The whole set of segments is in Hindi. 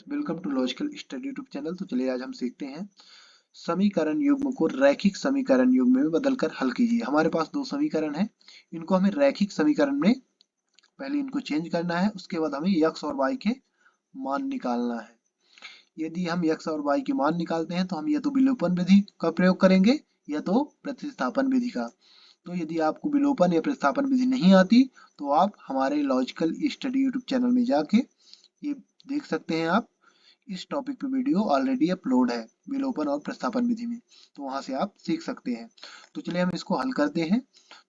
Welcome to logical study YouTube channel. तो चलिए आज हम सीखते हैं समीकरण युग्म को रैखिक समीकरण युग्म में बदलकर हल कीजिए। हमारे पास दो समीकरण हैं, इनको हमें रैखिक समीकरण में पहले इनको चेंज करना है, उसके बाद हमें x और y के मान निकालना है। यदि हम x और y के मान निकालते हैं तो हम या तो विलोपन विधि का प्रयोग करेंगे या तो प्रतिस्थापन विधि का। तो यदि आपको विलोपन या प्रतिस्थापन विधि नहीं आती तो आप हमारे लॉजिकल स्टडी यूट्यूब चैनल में जाके ये देख सकते हैं। आप इस टॉपिक पे वीडियो ऑलरेडी अपलोड है विलोपन और प्रतिस्थापन विधि में, तो वहां से आप सीख सकते हैं। तो चलिए हम इसको हल करते हैं।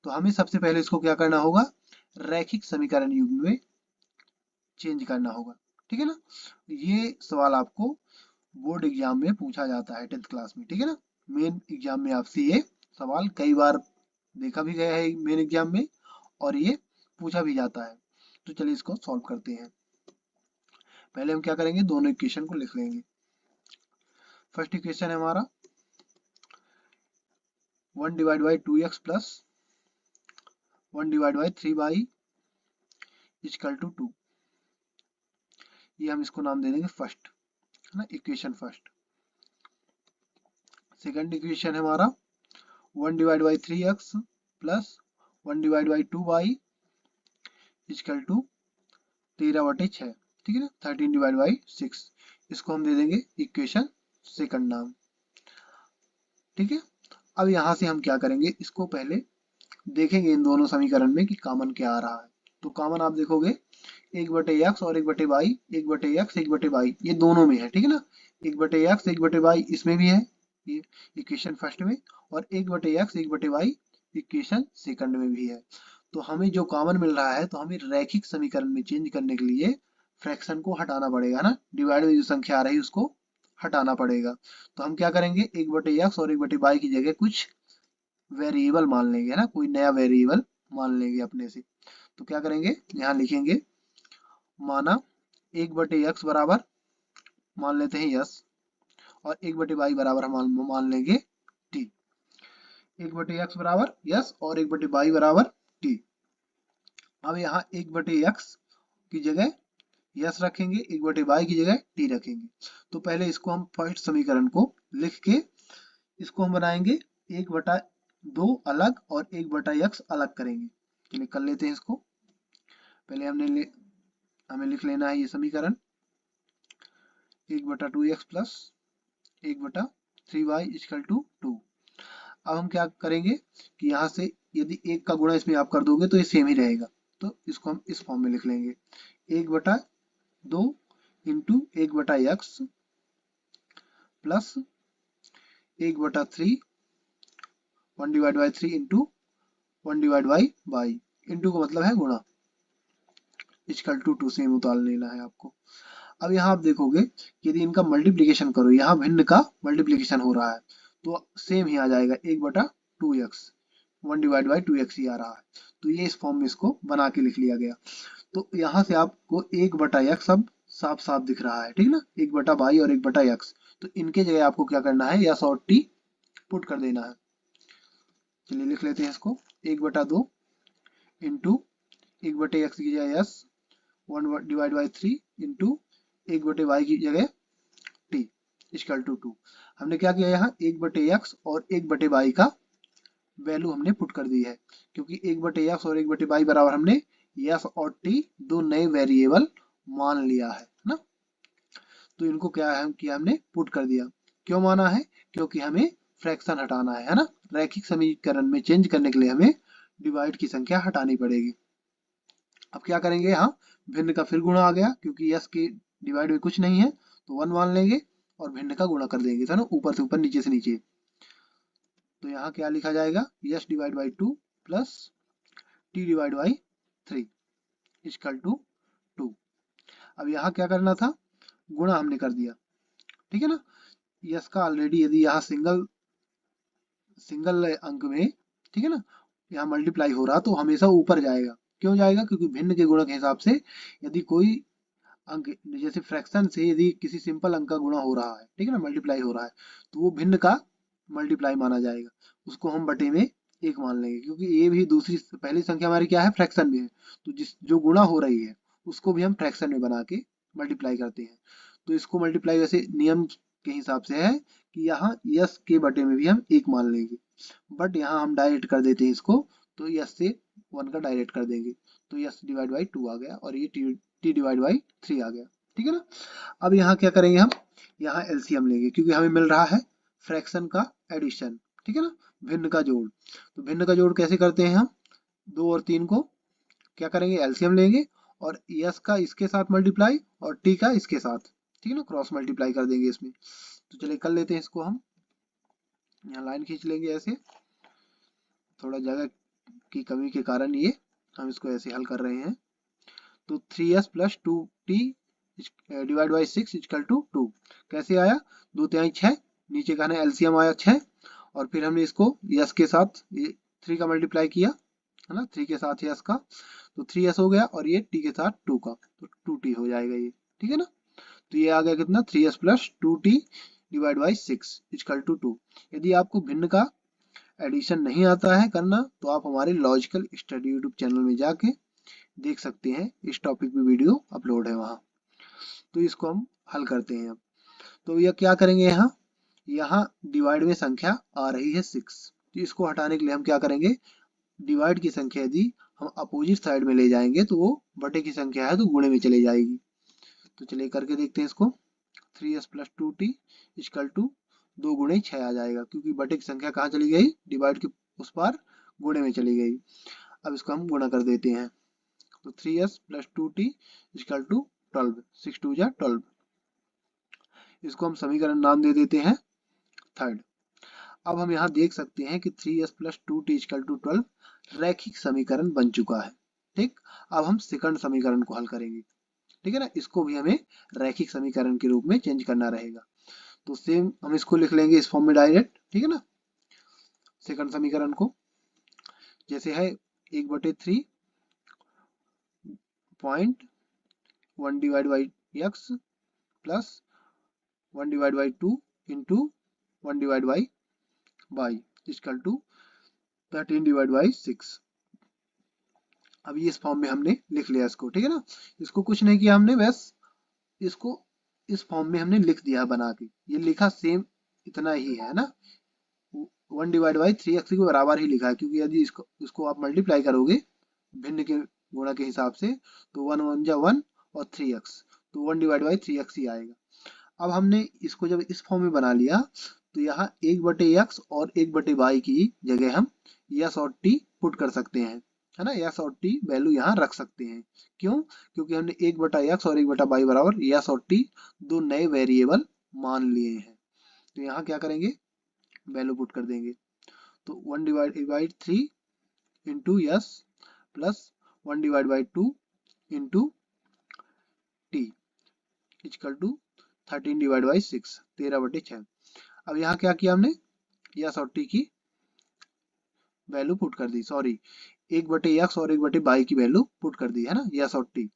तो हमें सबसे पहले इसको क्या करना होगा, रैखिक समीकरण युग्म में चेंज करना होगा। ठीक है ना, ये सवाल आपको बोर्ड एग्जाम में पूछा जाता है 10th क्लास में। ठीक है ना, मेन एग्जाम में आपसे ये सवाल कई बार देखा भी गया है मेन एग्जाम में, और ये पूछा भी जाता है। तो चलिए इसको सॉल्व करते हैं। पहले हम क्या करेंगे, दोनों इक्वेशन को लिख लेंगे। फर्स्ट इक्वेशन है हमारा 1 divide by 2x plus 1 divide by 3y equal to 2। ये हम इसको नाम दे देंगे फर्स्ट, है ना, इक्वेशन फर्स्ट। सेकंड इक्वेशन है हमारा 1 divide by 3x plus 1 divide by 2y equal to 13/6। ठीक है ना, 13 डिवाइड बाई 6। इसको हम दे देंगे इक्वेशन सेकंड नाम। ठीक है, अब यहाँ से हम क्या करेंगे, इसको पहले देखेंगे इन दोनों समीकरण में कि कॉमन क्या आ रहा है। तो कॉमन आप देखोगे 1/x और 1/y, 1/x 1/y ये दोनों में है। ठीक है ना, 1/x 1/y इसमें भी है, ये इक्वेशन फर्स्ट में, और 1/x 1/y इक्वेशन सेकंड में भी है। तो हमें जो कॉमन मिल रहा है, तो हमें रैखिक समीकरण में चेंज करने के लिए फ्रैक्शन को हटाना पड़ेगा ना, डिवाइड में जो संख्या आ रही है उसको हटाना पड़ेगा। तो हम क्या करेंगे, 1/x और 1/y की जगह कुछ वेरिएबल मान लेंगे, है ना, कोई नया वेरिएबल मान लेंगे अपने से। तो क्या करेंगे, यहाँ लिखेंगे माना 1/x बराबर मान लेते हैं यस, और 1/y बराबर हम मान लेंगे टी। 1/x बराबर यस और 1/y बराबर टी। अब यहाँ 1/x की जगह यस रखेंगे, 1/y की जगह टी रखेंगे। तो पहले इसको हम फर्स्ट समीकरण को लिख के इसको हम बनाएंगे 1/2 अलग और 1/x अलग करेंगे। चलिए कर लेते हैं इसको। पहले हमें लिख लेना है ये समीकरण 1/2x plus 1/3y equal to 2। अब हम क्या करेंगे कि यहाँ से यदि एक का गुणा इसमें आप कर दोगे तो ये सेम ही रहेगा, तो इसको हम इस फॉर्म में लिख लेंगे 1/2 into 1/x plus 1/3 1 divide by 3 into 1 divide by y। Into का मतलब है गुणा, इक्वल टू 2 सेम उतार लेना है आपको। अब यहाँ आप देखोगे यदि इनका मल्टीप्लीकेशन करो, यहाँ भिन्न का मल्टीप्लीकेशन हो रहा है तो सेम ही आ जाएगा 1/2x, 1 डिवाइड बाई 2x ही आ रहा है। तो ये इस फॉर्म में इसको बना के लिख लिया गया। तो यहाँ से आपको 1/x अब साफ साफ दिख रहा है। ठीक ना, 1/y और 1/x, तो इनके जगह आपको क्या करना है, यस और टी पुट कर देना है। चलिए लिख लेते हैं इसको 1/2 इंटू 1/x की जगह yes, 1 divide by 3 into 1/y की जगह टी इक्वल टू 2। हमने क्या किया, यहाँ 1/x और 1/y का वैल्यू हमने पुट कर दी है, क्योंकि 1/x और 1/y बराबर हमने यस और टी दो नए वेरिएबल मान लिया है ना। तो इनको क्या है किया, हमने पुट कर दिया। क्यों माना है, क्योंकि हमें फ्रैक्शन हटाना है ना। रैखिक समीकरण में चेंज करने के लिए हमें डिवाइड की संख्या हटानी पड़ेगी। अब क्या करेंगे, यहाँ भिन्न का फिर गुणा आ गया, क्योंकि यस के डिवाइड में कुछ नहीं है तो 1 मान लेंगे और भिन्न का गुणा कर देंगे, था ना, ऊपर से ऊपर नीचे से नीचे। तो यहाँ क्या लिखा जाएगा, yes divide by 2 plus T divide by 3 equal to 2। अब यहाँ क्या करना था, गुणा हमने कर दिया। ठीक है ना, यस का ऑलरेडी यदि यहाँ सिंगल अंक में, ठीक है ना, यहाँ मल्टीप्लाई हो रहा तो हमेशा ऊपर जाएगा। क्यों जाएगा, क्योंकि भिन्न के गुणा के हिसाब से यदि कोई अंक जैसे फ्रैक्शन से यदि किसी सिंपल अंक का गुणा हो रहा है, ठीक है ना, मल्टीप्लाई हो रहा है, तो वो भिन्न का मल्टीप्लाई माना जाएगा। उसको हम बटे में 1 मान लेंगे, क्योंकि ये भी दूसरी पहली संख्या हमारी क्या है, फ्रैक्शन में है। तो जो गुणा हो रही है उसको भी हम फ्रैक्शन में बना के मल्टीप्लाई करते हैं। तो इसको मल्टीप्लाई वैसे नियम के हिसाब से है कि यहाँ यस के बटे में भी हम 1 मान लेंगे, बट यहाँ हम डायरेक्ट कर देते हैं इसको, तो यस से 1 का डायरेक्ट कर देंगे, तो यस डिवाइड बाई 2 आ गया और ये टी डिवाइड बाई 3 आ गया। ठीक है ना। अब यहाँ क्या करेंगे हम, यहाँ एलसीएम लेंगे क्योंकि हमें मिल रहा है फ्रैक्शन का एडिशन। ठीक है ना, भिन्न का जोड़। तो भिन्न का जोड़ कैसे करते हैं हम, 2 और 3 को क्या करेंगे, एलसीएम लेंगे और यस का इसके साथ मल्टीप्लाई और टी का इसके साथ, ठीक है ना, क्रॉस मल्टीप्लाई कर देंगे इसमें। तो चलिए कर लेते हैं इसको हम, यहाँ लाइन खींच लेंगे ऐसे, थोड़ा जगह की कमी के कारण ये हम इसको ऐसे हल कर रहे हैं। तो 3s plus 2t divide by 6 equal to 2 कैसे आया, 2 तिहाई 6, नीचे का ना एलसीएम आया 6 और फिर हमने इसको यस के साथ 3 का मल्टीप्लाई किया है ना, 3 के साथ यस का, तो 3s हो गया और ये t के साथ 2 का, तो 2t हो जाएगा ये। ठीक है ना, तो ये आ गया कितना, 3s plus 2t divide by 6 equal to 2। यदि आपको भिन्न का एडिशन नहीं आता है करना तो आप हमारे लॉजिकल स्टडी यूट्यूब चैनल में जाके देख सकते हैं, इस टॉपिक पे वीडियो अपलोड है वहाँ। तो इसको हम हल करते हैं अब। तो यह क्या करेंगे, यहाँ डिवाइड में संख्या आ रही है 6, तो इसको हटाने के लिए हम क्या करेंगे, डिवाइड की संख्या यदि हम अपोजिट साइड में ले जाएंगे तो वो बटे की संख्या है तो गुणे में चली जाएगी। तो चलिए करके देखते हैं इसको, 3s plus 2t equal to 2 गुणे 6 आ जाएगा क्योंकि बटे की संख्या कहाँ चली गई, डिवाइड के उस पार गुणे में चली गई। अब इसको हम गुणा कर देते हैं, तो 3s plus 2t equal to 12, 6 2 जा 12। इसको हम समीकरण नाम दे देते हैं थर्ड। अब हम यहाँ देख सकते हैं कि 3s plus 2t equal to 12 रैखिक समीकरण बन चुका है। ठीक, अब हम सेकंड समीकरण को हल करेंगे। ठीक है ना, इसको भी हमें रैखिक समीकरण के रूप में चेंज करना रहेगा। तो सेम हम इसको लिख लेंगे इस फॉर्म में डायरेक्ट। ठीक है ना, सेकंड समीकरण को जैसे है 1/3 point 1 divide by X plus 1 divide by 2 into 1 divide by Y equal to 13 divide by 6। अब ये इस फॉर्म में हमने लिख लिया इसको। ठीक है ना, इसको कुछ नहीं किया हमने, बस इसको इस फॉर्म में हमने लिख दिया बना के, ये लिखा सेम इतना ही है ना, 1 डिवाइड बाई 3x के बराबर ही लिखा है क्योंकि यदि इसको आप मल्टीप्लाई करोगे भिन्न के गुणा के हिसाब से तो 1 1 जा 1 और 3x, तो 1 डिवाइड बाई 3x ही आएगा। अब हमने इसको जब इस फॉर्म में बना लिया तो यहाँ 1/x और 1/y की जगह हम यस और टी पुट कर सकते हैं, है ना, यस और टी वैल्यू यहाँ रख सकते हैं। क्यों, क्योंकि हमने 1/x और 1/y बराबर यस और टी दो नए वेरिएबल मान लिए हैं। तो यहाँ क्या करेंगे, वैल्यू पुट कर देंगे, तो 1 divide by 3 into S plus 1 divide by 2 into T equal to 13 divide by 6, 13/6। अब यहाँ क्या किया हमने, यस और टी की वैल्यू पुट कर दी, सॉरी 1/x और 1/y की वैल्यू पुट कर दी है ना, यस और टी।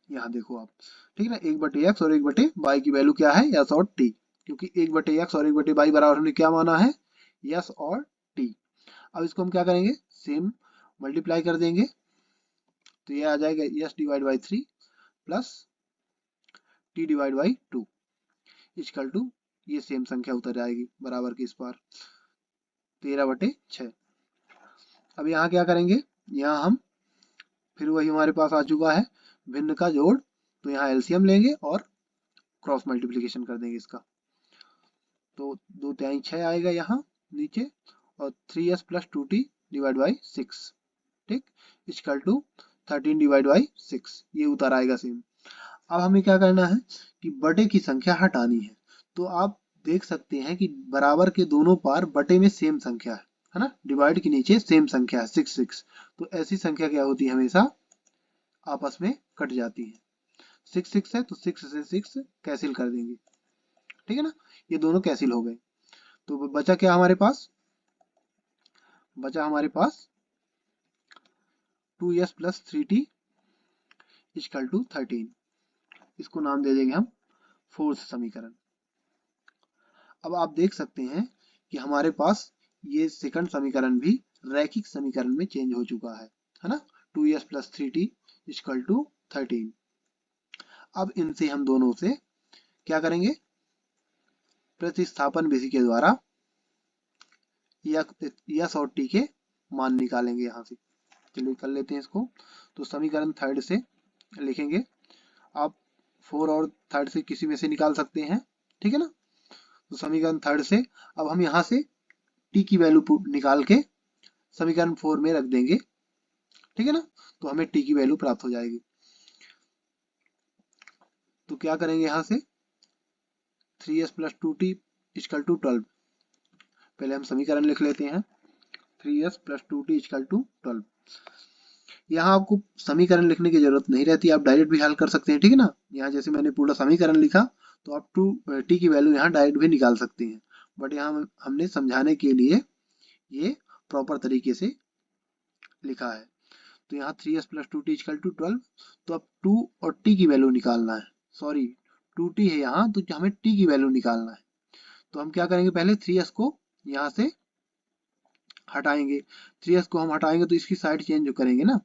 यहाँ देखो आप, ठीक है ना, 1/x और 1/y की वैल्यू क्या है, यस और टी, क्योंकि 1/x और 1/y बराबर हमने क्या माना है, यस और टी। अब इसको हम क्या करेंगे, सेम मल्टीप्लाई कर देंगे, तो ये आ जाएगा yes divide by 3 plus T divide by 2 equal to, ये सेम संख्या उतर जाएगी बराबर की इस पार 13/6। अब यहाँ क्या करेंगे, यहाँ हम फिर वही हमारे पास आ चुका है भिन्न का जोड़, तो यहाँ एलसीएम लेंगे और क्रॉस मल्टीप्लिकेशन कर देंगे इसका, तो 2 तिहाई 6 आएगा यहाँ नीचे और 3s plus 2t divide by 6, ठीक, इक्वल टू 13 डिवाइड बाई 6, ये उतर आएगा सेम। अब हमें क्या करना है कि बटे की संख्या हटानी है, तो आप देख सकते हैं कि बराबर के दोनों पार बटे में सेम संख्या है ना, डिवाइड के नीचे सेम संख्या है 6 6, तो ऐसी संख्या क्या होती है, हमेशा आपस में कट जाती है। 6 6 है तो 6 से 6 कैंसिल कर देंगे, ठीक है ना, ये दोनों कैंसिल हो गए, तो बचा क्या हमारे पास, बचा हमारे पास 2s plus 3t equal to 13, इसको नाम दे देंगे हम फोर्थ समीकरण। अब आप देख सकते हैं कि हमारे पास ये सेकंड समीकरण भी रैखिक समीकरण में चेंज हो चुका है ना, 2s plus 3t equal to 13। अब इनसे हम दोनों से क्या करेंगे, प्रतिस्थापन विधि के द्वारा यस और टी के मान निकालेंगे यहाँ से। चलिए कर लेते हैं इसको। तो समीकरण थर्ड से लिखेंगे, आप 4 और थर्ड से किसी में से निकाल सकते हैं, ठीक है ना। तो समीकरण थर्ड से अब हम यहाँ से टी की वैल्यू निकाल के समीकरण 4 में रख देंगे, ठीक है ना। तो हमें टी की वैल्यू प्राप्त हो जाएगी। तो क्या करेंगे, यहाँ से 3s plus 2t equal to 12। पहले हम समीकरण लिख लेते हैं, 3s plus 2t equal to 12। यहाँ आपको समीकरण लिखने की जरूरत नहीं रहती, आप डायरेक्ट भी हल कर सकते हैं, ठीक है ना। यहाँ जैसे मैंने पूरा समीकरण लिखा, तो आप टी की वैल्यू यहाँ डायरेक्ट भी निकाल सकते हैं, बट यहाँ हमने समझाने के लिए ये प्रॉपर तरीके से लिखा है। तो यहाँ 3s plus 2t equal to 12। तो अब 2 और t की वैल्यू निकालना है, सॉरी 2t है यहाँ, तो हमें t की वैल्यू निकालना है। तो हम क्या करेंगे, पहले 3s को यहाँ से हटाएंगे। 3s को हम हटाएंगे तो इसकी साइड चेंज करेंगे ना,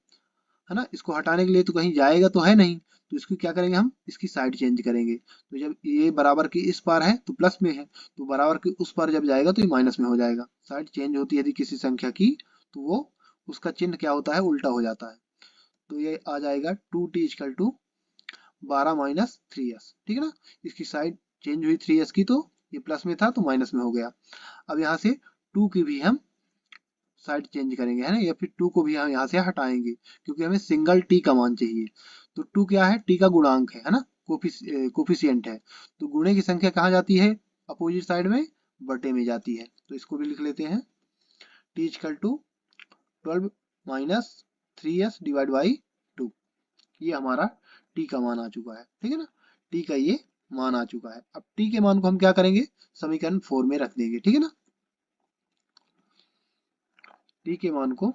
है ना। इसको हटाने के लिए तो कहीं जाएगा तो है नहीं, तो इसको क्या करेंगे, हम इसकी साइड चेंज करेंगे। तो जब ये बराबर की इस पार है तो प्लस में है, तो बराबर की उस पार जब जाएगा तो ये माइनस में हो जाएगा। साइड चेंज होती है यदि किसी संख्या की, तो वो उसका चिन्ह क्या होता है, उल्टा हो जाता है। तो ये आ जाएगा 2t equal to 12 minus 3s, ठीक है ना। इसकी साइड चेंज हुई 3s की, तो ये प्लस में था तो माइनस में हो गया। अब यहाँ से 2 की भी हम साइड चेंज करेंगे, है ना, या फिर 2 को भी हम यहाँ से हटाएंगे, क्योंकि हमें सिंगल टी का मान चाहिए। तो 2 क्या है, टी का गुणांक है ना, कोफिशिएंट है। तो गुणे की संख्या कहाँ जाती है, अपोजिट साइड में, बटे में जाती है। तो इसको भी लिख लेते हैं, t equal to 12 minus 3s divide by 2। ये हमारा टी का मान आ चुका है, ठीक है ना। टी का ये मान आ चुका है। अब टी के मान को हम क्या करेंगे, समीकरण 4 में रख देंगे, ठीक है ना। टी के मान को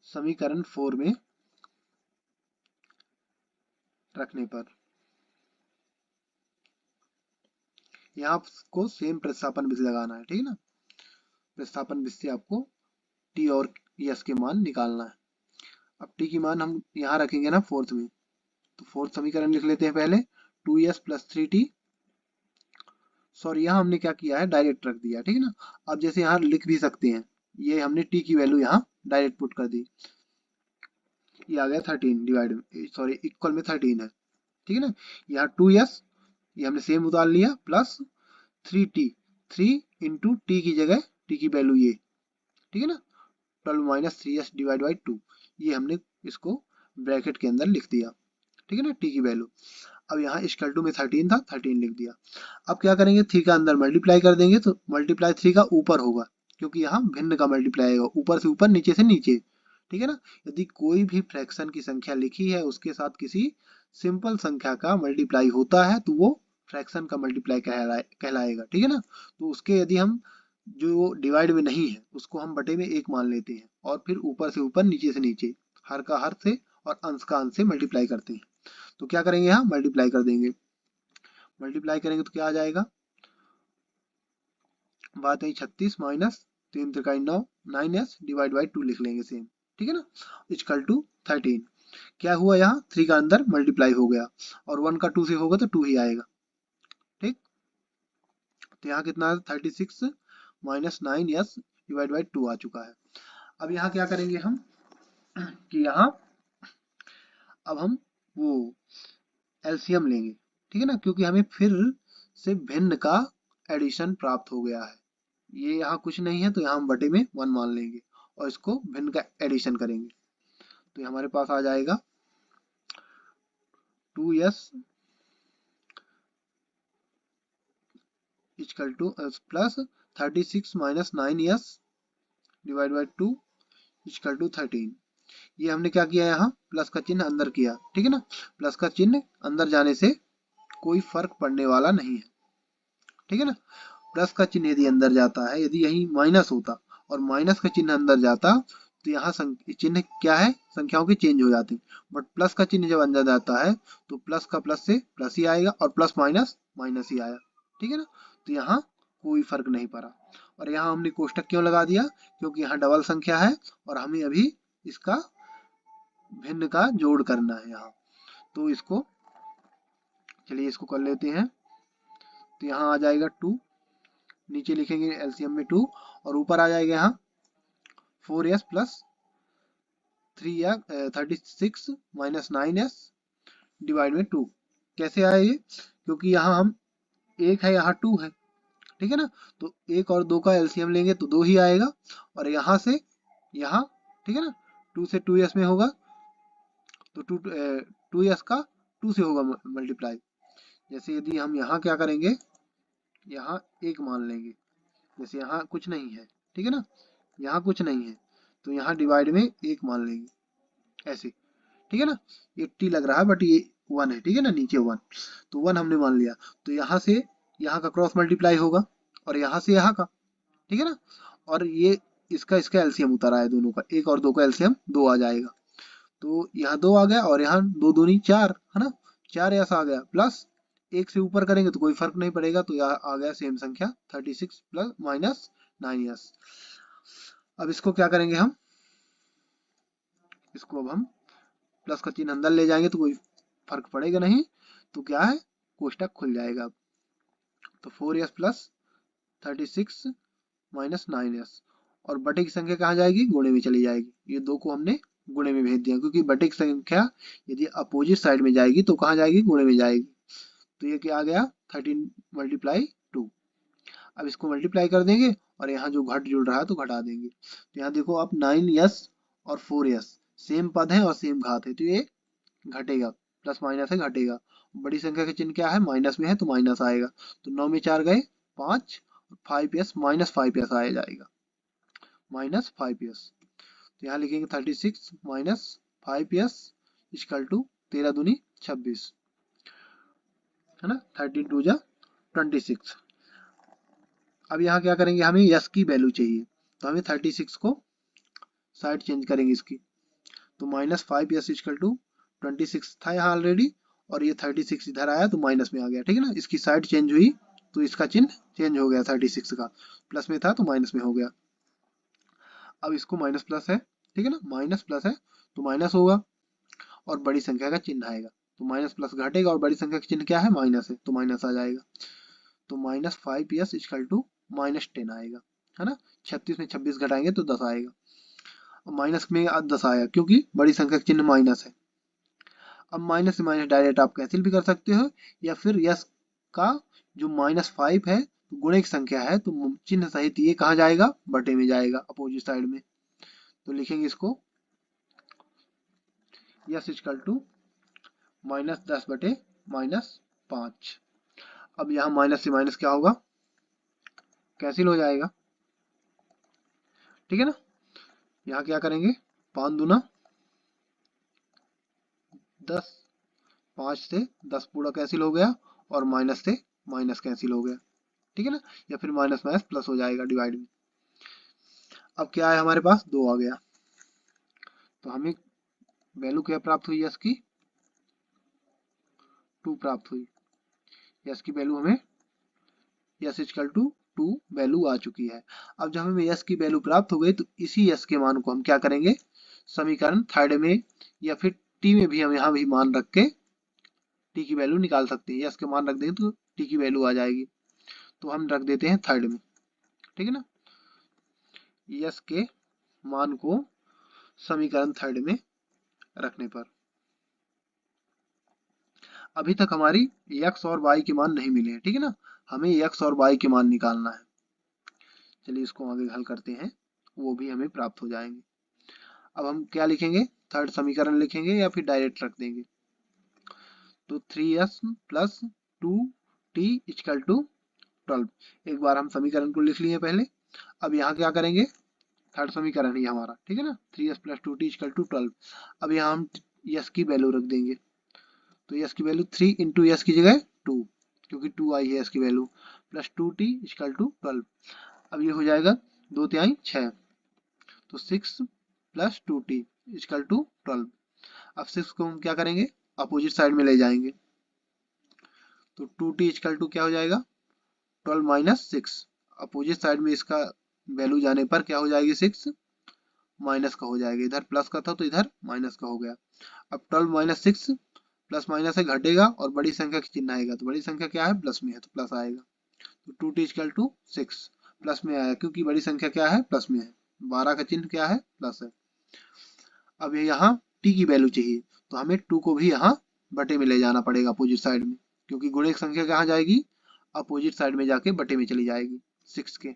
समीकरण 4 में रखने पर यहाँ आपको सेम प्रतिस्थापन विधि लगाना है, ठीक है ना। प्रतिस्थापन विधि से आपको टी और यस के मान निकालना है। अब टी की मान हम यहाँ रखेंगे ना फोर्थ में, तो फोर्थ समीकरण लिख लेते हैं पहले, 2s प्लस 3t। सॉरी, यहाँ हमने क्या किया है, डायरेक्ट रख दिया, ठीक है ना। अब जैसे यहाँ लिख भी सकते हैं, ये हमने टी की वैल्यू यहाँ डायरेक्ट पुट कर दी, ये आ गया 13 डिवाइड, सॉरी इक्वल में 13 है, ठीक है ना। यहाँ 2s ये हमने सेम उतार लिया, प्लस 3t, 3 इंटू टी की जगह टी की वैल्यू ये, ठीक है ना, 12 माइनस 3s डिवाइड बाई 2। ये हमने इसको ब्रैकेट के अंदर लिख दिया, ठीक है ना, टी की वैल्यू। अब यहाँ इक्वल टू में 13 था, 13 लिख दिया। अब क्या करेंगे, 3 का अंदर मल्टीप्लाई कर देंगे, तो मल्टीप्लाई 3 का ऊपर होगा, क्योंकि यहाँ भिन्न का मल्टीप्लाई आएगा, ऊपर से ऊपर नीचे से नीचे, ठीक है ना। यदि कोई भी फ्रैक्शन की संख्या लिखी है उसके साथ किसी सिंपल संख्या का मल्टीप्लाई होता है, तो वो फ्रैक्शन का मल्टीप्लाई कहलाएगा, ठीक है ना। तो उसके यदि हम जो डिवाइड में नहीं है उसको हम बटे में 1 मान लेते हैं, और फिर ऊपर से ऊपर नीचे से नीचे, हर का हर से और अंश का अंश से मल्टीप्लाई करते हैं। तो क्या करेंगे, यहाँ मल्टीप्लाई कर देंगे। मल्टीप्लाई करेंगे तो क्या आ जाएगा, बात है 36 माइनस 3 त्रिकाई 9, 9s डिवाइड बाई 2 लिख लेंगे सेम, ठीक है ना, इक्वल टू 13। क्या हुआ, यहाँ 3 का अंदर मल्टीप्लाई हो गया, और 1 का 2 से होगा तो 2 ही आएगा, ठीक। तो यहाँ कितना है, 36 माइनस 9s डिवाइड बाई 2 आ चुका है। अब यहाँ क्या करेंगे हम, कि यहाँ अब हम वो एलसीएम लेंगे, ठीक है ना, क्योंकि हमें फिर से भिन्न का एडिशन प्राप्त हो गया है। ये यहाँ कुछ नहीं है तो यहाँ हम बटे में 1 मान लेंगे, और इसको भिन्न का एडिशन करेंगे। तो ये हमारे पास आ जाएगा 2s equal to plus 36 minus 9s divide by 2 equal to 13। ये हमने क्या किया, यहाँ प्लस का चिन्ह अंदर किया, ठीक है ना। प्लस का चिन्ह अंदर जाने से कोई फर्क पड़ने वाला नहीं है, ठीक है ना। प्लस का चिन्ह यदि अंदर जाता है, यदि यही माइनस होता और माइनस का चिन्ह अंदर जाता, तो यहाँ चिन्ह क्या है, संख्याओं की चेंज हो जाती। बट प्लस का चिन्ह जब अंदर जाता है तो प्लस का प्लस से प्लस ही आएगा, और प्लस माइनस माइनस ही आया, ठीक है ना। तो यहाँ कोई फर्क नहीं पड़ा। और यहाँ हमने कोष्टक क्यों लगा दिया, क्योंकि यहाँ डबल संख्या है और हमें अभी इसका भिन्न का जोड़ करना है यहाँ। तो इसको चलिए इसको कर लेते हैं। तो यहाँ आ जाएगा 2, नीचे लिखेंगे एलसीएम में 2, और ऊपर आ जाएगा यहाँ 4s plus 36 minus 9s divide में 2। कैसे आया ये? क्योंकि यहाँ हम एक है, यहाँ 2 है, ठीक है ना। तो एक और 2 का एलसीएम लेंगे तो 2 ही आएगा, और यहाँ से यहाँ, ठीक है ना, 2 से 2s में होगा तो 2s का 2 से होगा मल्टीप्लाई। जैसे यदि हम यहाँ क्या करेंगे, यहाँ एक मान लेंगे, जैसे यहाँ कुछ नहीं है, ठीक है ना, यहाँ कुछ नहीं है, तो यहाँ डिवाइड में एक मान लेंगे ऐसे, ठीक है ना। 80 लग रहा है बट ये 1 है, ठीक है ना, नीचे 1, तो 1 हमने मान लिया। तो यहाँ से यहाँ का क्रॉस मल्टीप्लाई होगा, और यहाँ से यहाँ का, ठीक है ना। और ये इसका इसका एलसीएम उतर आया दोनों का, एक और 2 का एलसीएम 2 आ जाएगा। तो यहाँ 2 आ गया, और यहाँ 2 दूनी 4, है ना, 4 ऐसा आ गया, प्लस एक से ऊपर करेंगे तो कोई फर्क नहीं पड़ेगा, तो यहाँ आ गया सेम संख्या 36 प्लस माइनस 9s। अब इसको क्या करेंगे हम, इसको अब हम प्लस का चिन्ह अंदर ले जाएंगे तो कोई फर्क पड़ेगा नहीं, तो क्या है, कोष्टक खुल जाएगा अब। तो 4s प्लस 36 माइनस 9s, और बटे की संख्या कहाँ जाएगी, गुणे में चली जाएगी। ये 2 को हमने गुणे में भेज दिया, क्योंकि बटे की संख्या यदि अपोजिट साइड में जाएगी तो कहाँ जाएगी, गुणे में जाएगी। तो ये क्या आ गया, 13 मल्टीप्लाई 2। अब इसको मल्टीप्लाई कर देंगे, और यहाँ जो घट जुड़ रहा है तो घटा देंगे। तो यहाँ देखो आप 9s और 4s सेम पद है और सेम घात है, तो ये घटेगा, प्लस माइनस है घटेगा। बड़ी संख्या का चिन्ह क्या है, माइनस में है तो माइनस आएगा। तो 9 में 4 गए 5, 5s माइनस 5s आ जाएगा, माइनस 5s। तो यहाँ लिखेंगे 36 माइनस 5s इक्वल टू 13 दूनी 26, है ना, 13 2 जा 26। अब यहाँ क्या करेंगे, हमें यस की वैल्यू चाहिए, तो हमें 36 को साइड चेंज करेंगे इसकी। तो माइनस 5s इक्वल टू 26 था यहाँ ऑलरेडी, और ये 36 इधर आया तो माइनस में आ गया, ठीक है ना। इसकी साइड चेंज हुई तो इसका चिन्ह चेंज हो गया, 36 का प्लस में था तो माइनस में हो गया। अब इसको माइनस प्लस है, ठीक है ना, माइनस प्लस है तो माइनस होगा, और बड़ी संख्या का चिन्ह आएगा, तो माइनस प्लस घटेगा, और बड़ी संख्या का चिन्ह क्या है, माइनस है, तो माइनस आ जाएगा। तो minus 5s equal to minus 10 आएगा, है ना। 36 में 26 घटाएंगे तो 10 आएगा, और माइनस में 10 आया क्योंकि बड़ी संख्या का चिन्ह माइनस है। अब माइनस से माइनस डायरेक्ट आप कैंसिल भी कर सकते हो, या फिर यस का जो -5 है तो गुणे की संख्या है, तो चिन्ह सहित ये कहाँ जाएगा, बटे में जाएगा, अपोजिट साइड में। तो लिखेंगे इसको यस इक्वल टू -10 बटे -5। अब यहाँ माइनस से माइनस क्या होगा, कैंसिल हो जाएगा, ठीक है ना। यहाँ क्या करेंगे, 5 दूना 10, 5 से 10 पूरा कैंसिल हो गया, और माइनस से माइनस कैंसिल हो गया, ठीक है ना, या फिर माइनस माइनस प्लस हो जाएगा डिवाइड में। अब क्या है हमारे पास, 2 आ गया, तो हमें वैल्यू क्या प्राप्त हुई, यस की 2 प्राप्त हुई। यस की वैल्यू हमें यस इक्वल टू 2 वैल्यू आ चुकी है। अब जब हमें यस की वैल्यू प्राप्त हो गई तो इसी यस के मान को हम क्या करेंगे, समीकरण थर्ड में या फिर टी में भी हम यहाँ भी मान रख के टी की वैल्यू निकाल सकते हैं। यस के मान रख देंगे तो टी की वैल्यू आ जाएगी, तो हम रख देते हैं थर्ड में, ठीक है ना। यस के मान को समीकरण थर्ड में रखने पर अभी तक हमारी x और y के मान नहीं मिले हैं, ठीक है ना, हमें x और y के मान निकालना है। चलिए इसको आगे हल करते हैं, वो भी हमें प्राप्त हो जाएंगे। अब हम क्या लिखेंगे, थर्ड समीकरण लिखेंगे या फिर डायरेक्ट रख देंगे। तो 3s plus 2t equal to 12। एक बार हम समीकरण को लिख लिए पहले। अब यहाँ क्या करेंगे, थर्ड समीकरण ही हमारा, ठीक है ना, 3s plus 2t equal to 12। अब यहाँ हम यस की वैल्यू रख देंगे, तो यस की वैल्यू 3 इंटू यस की जगह 2, क्योंकि 2 आई है यस की value, plus 2t equal to 12। अब ये हो जाएगा 2 तिहाई 6, तो 6 प्लस 2t इक्वल टू 12। अब 6 को हम क्या करेंगे, अपोजिट साइड में ले जाएंगे, तो 2t इक्वल टू क्या हो जाएगा, 12 माइनस 6। अपोजिट साइड में इसका वैल्यू जाने पर क्या हो जाएगी, 6 माइनस का हो जाएगा, इधर प्लस का था तो इधर माइनस का हो गया। अब 12 माइनस 6 प्लस माइनस से घटेगा और बड़ी संख्या की चिन्ह आएगा, तो बड़ी संख्या क्या है, प्लस में है तो प्लस आएगा। तो 2t इक्वल टू 6 प्लस में आया क्योंकि बड़ी संख्या क्या है, प्लस में है। 12 का चिन्ह क्या है, प्लस है। अब ये यहाँ t की वैल्यू चाहिए, तो हमें 2 को भी यहाँ बटे में ले जाना पड़ेगा अपोजिट साइड में, क्योंकि गुणित संख्या कहाँ जाएगी, अपोजिट साइड में जाके बटे में चली जाएगी 6 के।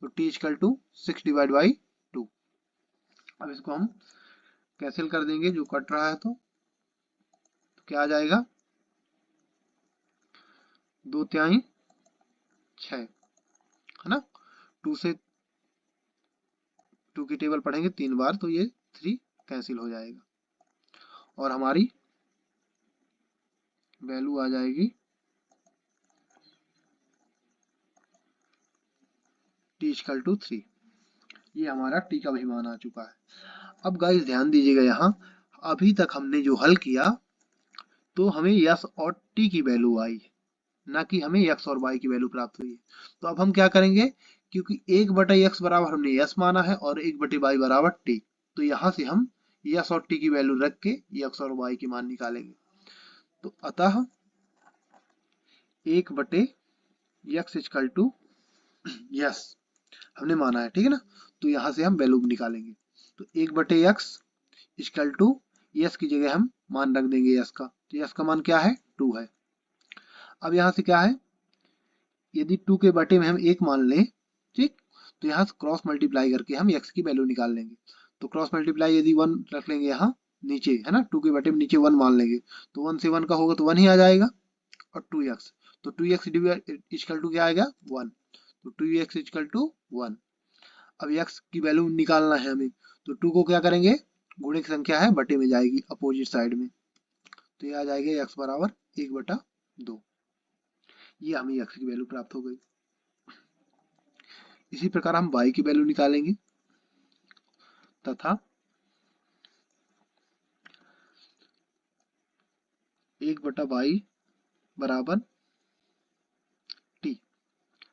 तो t equal to 6 divide by 2। अब इसको हम कैंसिल कर देंगे, जो कट रहा है तो क्या आ जाएगा, 2 तिहाई 6 है ना। 2 से 2 की टेबल पढ़ेंगे 3 बार तो ये 3 कैंसिल हो जाएगा और हमारी वैल्यू आ जाएगी t इक्वल टू 3। ये हमारा t का भी मान आ चुका है। अब गाइस ध्यान दीजिएगा, यहाँ अभी तक हमने जो हल किया तो हमें यस और t की वैल्यू आई, ना कि हमें x और y की वैल्यू प्राप्त हुई है। तो अब हम क्या करेंगे, क्योंकि 1/x बराबर हमने यस माना है और 1/y बराबर t, तो यहाँ से हम यस और t की वैल्यू रख के x और y की मान निकालेंगे। तो अतः 1/x इक्वल टू यस हमने माना है, ठीक है ना। तो यहाँ से हम वैल्यू निकालेंगे, तो 1/x इक्वल टू यस की जगह हम मान रख देंगे यस का, तो यस का मान क्या है, 2 है। अब यहाँ से क्या है, यदि 2 के बटे में हम 1 मान लें, ठीक, तो यहाँ से क्रॉस मल्टीप्लाई करके हम x की वैल्यू निकाल लेंगे। तो क्रॉस मल्टीप्लाई यदि 1 रख लेंगे यहाँ नीचे, है ना, 2 के बटे में नीचे 1 मान लेंगे, तो 1 से 1 का होगा तो 1 ही आ जाएगा, और 2x, तो 2x इक्वल टू क्या आएगा, 1। तो 2x इक्वल टू 1। अब x की वैल्यू निकालना है हमें, तो 2 को क्या करेंगे, गुणित संख्या है बटे में जाएगी अपोजिट साइड में, तो ये आ जाएगा x बराबर 1/2। ये हमें x की वैल्यू प्राप्त हो गई। इसी प्रकार हम y की वैल्यू निकालेंगे तथा 1/y बराबर t,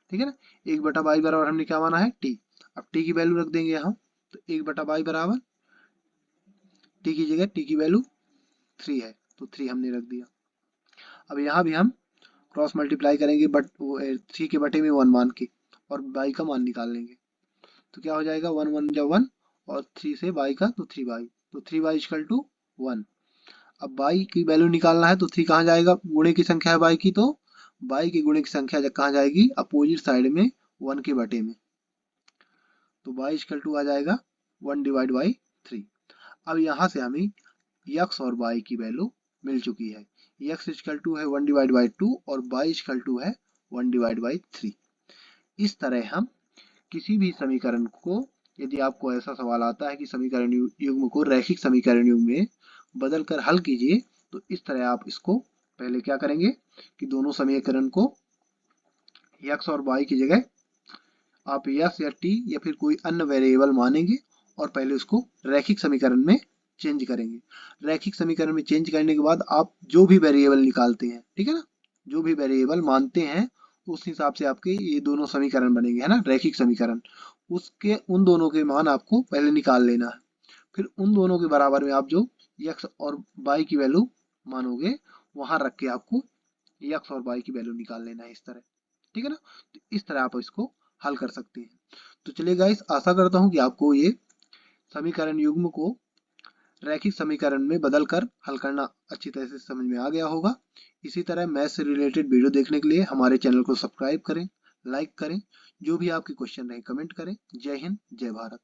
ठीक है ना। 1/y बराबर हमने क्या माना है, t। अब t की वैल्यू रख देंगे यहाँ, तो 1/y बराबर t की जगह t की वैल्यू 3 है, तो 3 हमने रख दिया। अब यहाँ भी हम क्रॉस मल्टीप्लाई करेंगे बट 3 के बटे में 1 मान के, और y का मान निकाल लेंगे, तो क्या हो जाएगा, 1 1 जा 1 और 3 से y का तो 3y, तो 3y इक्वल टू 1। अब y की वैल्यू निकालना है, तो 3 कहाँ जाएगा, गुणे की संख्या है y की, तो y की गुणे की संख्या कहाँ जाएगी, अपोजिट साइड में 1 के बटे में, तो y इक्वल टू आ जाएगा 1 डिवाइड बाई 3। अब यहाँ से हमें x और y की वैल्यू मिल चुकी है, x इक्वल टू है 1 डिवाइड बाई 2 और y इक्वल टू है 1 डिवाइड बाई 3। इस तरह हम किसी भी समीकरण को, यदि आपको ऐसा सवाल आता है कि समीकरण युग्म को रैखिक समीकरण युग्म में बदल कर हल कीजिए, तो इस तरह आप इसको पहले क्या करेंगे कि दोनों समीकरण को x और y की जगह आप s या t या फिर कोई अन्य वेरिएबल मानेंगे और पहले उसको रैखिक समीकरण में चेंज करेंगे। रैखिक समीकरण में चेंज करने के बाद आप जो भी वेरिएबल निकालते हैं, ठीक है ना, जो भी वेरिएबल मानते हैं उस हिसाब से आपके ये दोनों समीकरण बनेंगे, है ना, रैखिक समीकरण। उसके उन दोनों के मान आपको पहले निकाल लेना है, फिर उन दोनों के बराबर में आप जो x और y की वैल्यू मानोगे वहां रख के आपको x और y की वैल्यू निकाल लेना है, इस तरह, ठीक है ना। तो इस तरह आप इसको हल कर सकते हैं। तो चलिए गाइस, आशा करता हूं कि आपको ये समीकरण युग्म को रैखिक समीकरण में बदल कर हल करना अच्छी तरह से समझ में आ गया होगा। इसी तरह मैथ से रिलेटेड वीडियो देखने के लिए हमारे चैनल को सब्सक्राइब करें, लाइक करें, जो भी आपके क्वेश्चन रहे कमेंट करें। जय हिंद, जय भारत।